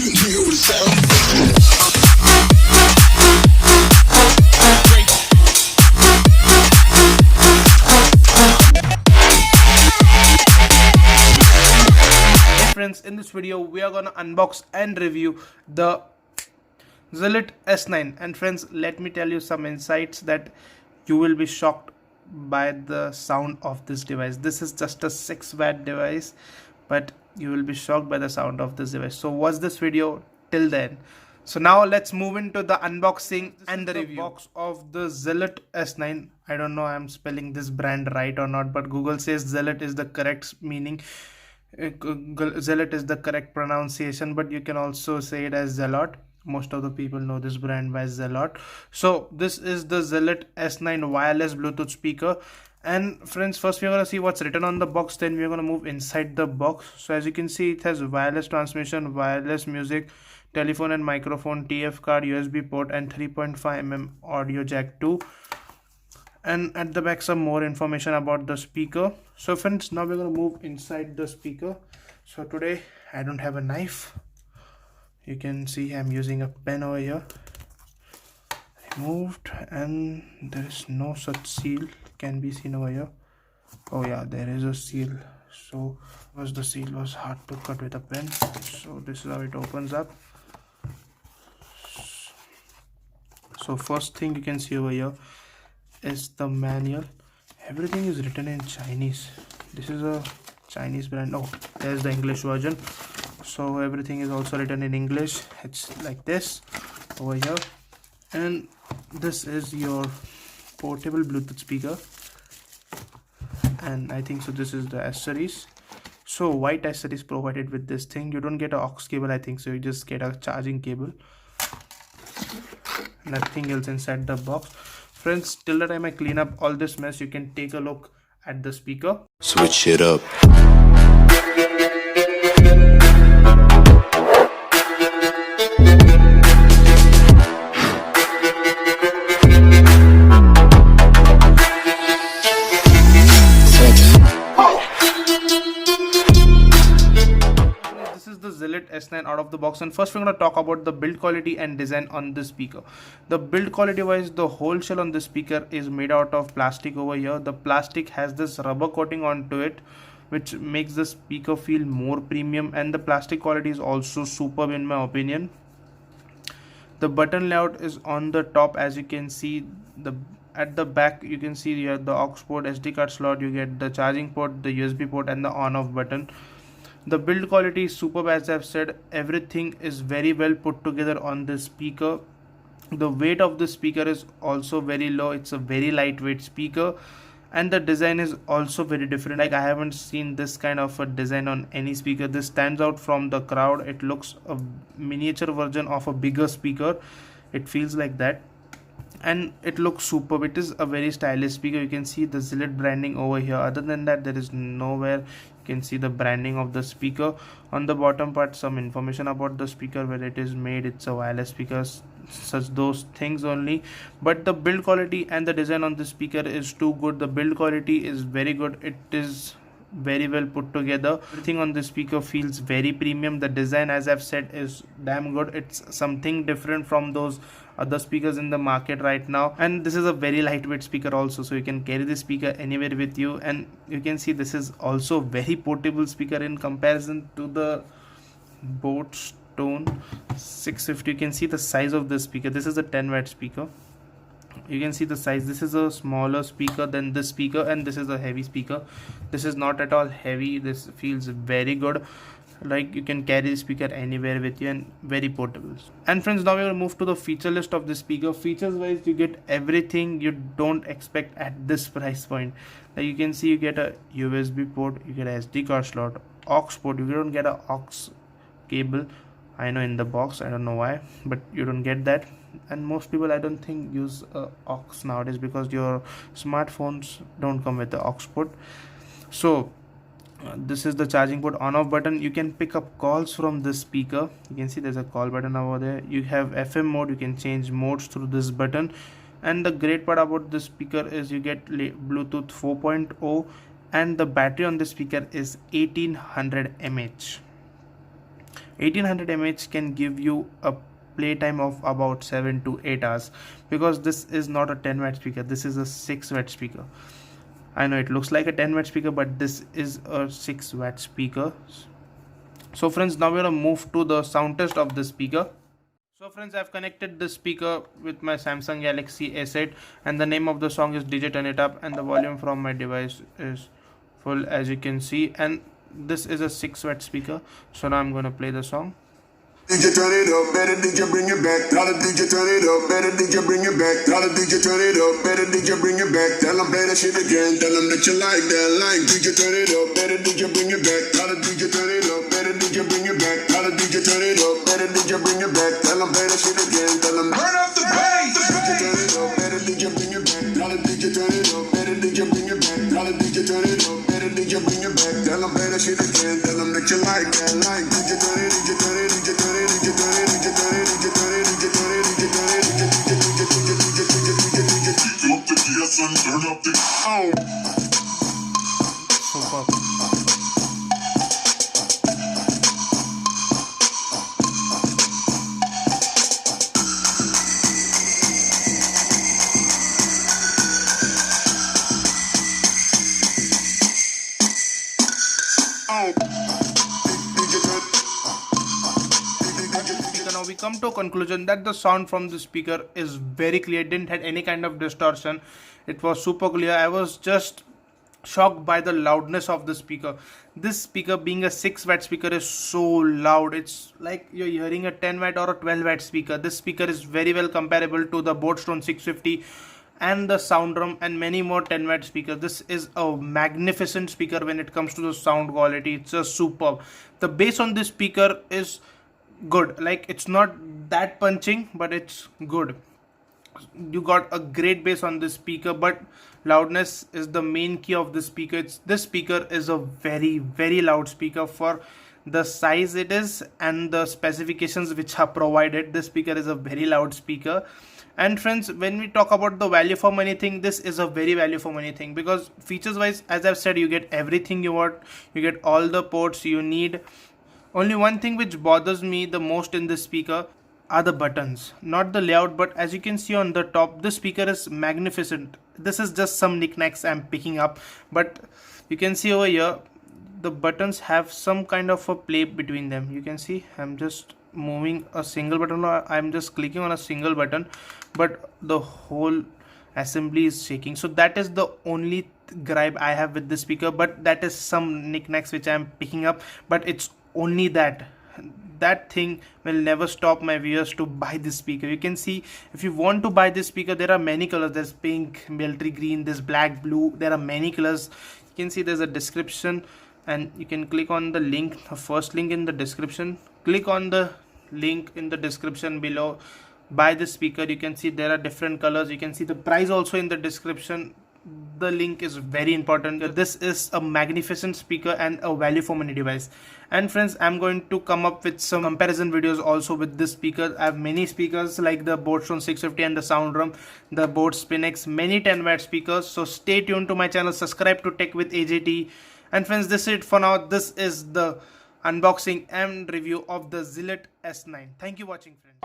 Friends, in this video we are gonna unbox and review the Zealot S9. And friends, let me tell you some insights that you will be shocked by the sound of this device. This is just a 6-watt device, but you will be shocked by the sound of this device. So watch this video till then. So now let's move into the unboxing and the review. Box of the Zealot S9. I don't know I'm spelling this brand right or not, but Google says Zealot is the correct meaning. Zealot is the correct pronunciation, but you can also say it as Zealot. Most of the people know this brand by Zealot. So this is the Zealot S9 wireless Bluetooth speaker. And friends, first we're going to see what's written on the box, then we're going to move inside the box. So as you can see, it has wireless transmission, wireless music, telephone and microphone, TF card, USB port, and 3.5mm audio jack 2. And at the back some more information about the speaker. So friends, now we're going to move inside the speaker. So today I don't have a knife. You can see I'm using a pen over here. Removed, and there is no such seal can be seen over here. Oh yeah, there is a seal. So the seal was hard to cut with a pen. So this is how it opens up. So first thing you can see over here is the manual. Everything is written in Chinese. This is a Chinese brand. Oh, there's the English version. So everything is also written in English. It's like this over here. And this is your portable Bluetooth speaker. And I think so this is the accessories. So white accessories provided with this thing. You don't get an aux cable, I think so. You just get a charging cable. Nothing else inside the box. Friends, till the time I clean up all this mess, you can take a look at the speaker. Switch it up. Zealot S9 out of the box, and first we're going to talk about the build quality and design on this speaker. The build quality wise, the whole shell on this speaker is made out of plastic over here. The plastic has this rubber coating onto it, which makes the speaker feel more premium, and the plastic quality is also superb in my opinion. The button layout is on the top. As you can see, at the back you can see you have the aux port, SD card slot, you get the charging port, the USB port, and the on off button. The build quality is superb. As I've said, everything is very well put together on this speaker. The weight of the speaker is also very low. It's a very lightweight speaker, and the design is also very different. Like, I haven't seen this kind of a design on any speaker. This stands out from the crowd. It looks a miniature version of a bigger speaker. It feels like that, and it looks superb. It is a very stylish speaker. You can see the Zealot branding over here. Other than that, there is nowhere you can see the branding of the speaker. On the bottom part, some information about the speaker, where it is made, it's a wireless speaker, such those things only. But the build quality and the design on this speaker is too good. The build quality is very good. It is very well put together. Everything on this speaker feels very premium. The design, as I've said, is damn good. It's something different from those other speakers in the market right now, and this is a very lightweight speaker also, so you can carry this speaker anywhere with you. And you can see this is also very portable speaker in comparison to the Bose Tone 650. You can see the size of this speaker. This is a 10-watt speaker. You can see the size. This is a smaller speaker than this speaker, and this is a heavy speaker. This is not at all heavy. This feels very good. Like, you can carry the speaker anywhere with you, and very portable. And friends, now we're going to move to the feature list of this speaker. Features wise, you get everything you don't expect at this price point. Like, you can see you get a USB port, you get a SD card slot, aux port. You don't get a aux cable, I know, in the box. I don't know why, but you don't get that. And most people, I don't think, use aux nowadays, because your smartphones don't come with the aux port. So this is the charging port, on off button. You can pick up calls from this speaker. You can see there's a call button over there. You have FM mode. You can change modes through this button. And the great part about this speaker is you get Bluetooth 4.0, and the battery on this speaker is 1800 mAh. 1800 mAh can give you a playtime of about 7 to 8 hours, because this is not a 10 watt speaker, this is a 6 watt speaker. I know it looks like a 10 watt speaker, but this is a 6 watt speaker. So friends, now we're gonna move to the sound test of this speaker. So friends, I've connected this speaker with my Samsung Galaxy S8, and the name of the song is DJ Turn It Up, and the volume from my device is full, as you can see, and this is a 6 watt speaker. So now I'm gonna play the song. DJ turn it up, better DJ bring it back. Tell the DJ turn it up, better DJ bring it back. Tell the DJ turn it up, better DJ bring it back. Tell them play that shit again, tell them that you like that line. DJ turn it up, better DJ bring it back. Tell the DJ turn it up, better DJ bring it back. Tell the DJ turn it up, better DJ bring it back. Tell them play that shit again, tell them turn up the bass. DJ turn it up, better DJ bring it back. Tell the DJ turn it up, better DJ bring it back. Tell the DJ turn it up, better DJ bring it back. Tell them play that shit again, tell them that you like that line. DJ turn it, DJ turn it, DJ turn it. Turn up the sound. Superb. Now we come to a conclusion that the sound from the speaker is very clear. It didn't have any kind of distortion. It was super clear. I was just shocked by the loudness of the speaker. This speaker, being a 6 watt speaker, is so loud. It's like you're hearing a 10 watt or a 12 watt speaker. This speaker is very well comparable to the Boatstone 650 and the Soundrum and many more 10 watt speakers. This is a magnificent speaker when it comes to the sound quality. It's just superb. The bass on this speaker is good. Like, it's not that punching, but it's good. You got a great bass on this speaker, but loudness is the main key of this speaker. This speaker is a very, very loud speaker for the size it is and the specifications which are provided. This speaker is a very loud speaker. And friends, when we talk about the value for money thing, this is a very value for money thing, because features wise, as I've said, you get everything you want. You get all the ports you need. Only one thing which bothers me the most in this speaker are the buttons, not the layout, but as you can see on the top, this speaker is magnificent. This is just some knickknacks I'm picking up, but you can see over here the buttons have some kind of a play between them. You can see I'm just moving a single button, or I'm just clicking on a single button, but the whole assembly is shaking. So that is the only gripe I have with this speaker, but that is some knickknacks which I'm picking up, but it's only that thing will never stop my viewers to buy this speaker. You can see, if you want to buy this speaker, there are many colors. There's pink, military green, there's black, blue. There are many colors. You can see there's a description, and you can click on the link, the first link in the description. Click on the link in the description below. Buy this speaker. You can see there are different colors. You can see the price also in the description. The link is very important. This is a magnificent speaker and a value for money device. And friends, I'm going to come up with some comparison videos also with this speaker. I have many speakers like the Boatstone 650 and the Soundrum, the Boat Spinx, many 10 watt speakers. So stay tuned to my channel, subscribe to Tech with AJT. And friends, this is it for now. This is the unboxing and review of the Zealot S9. Thank you for watching, friends.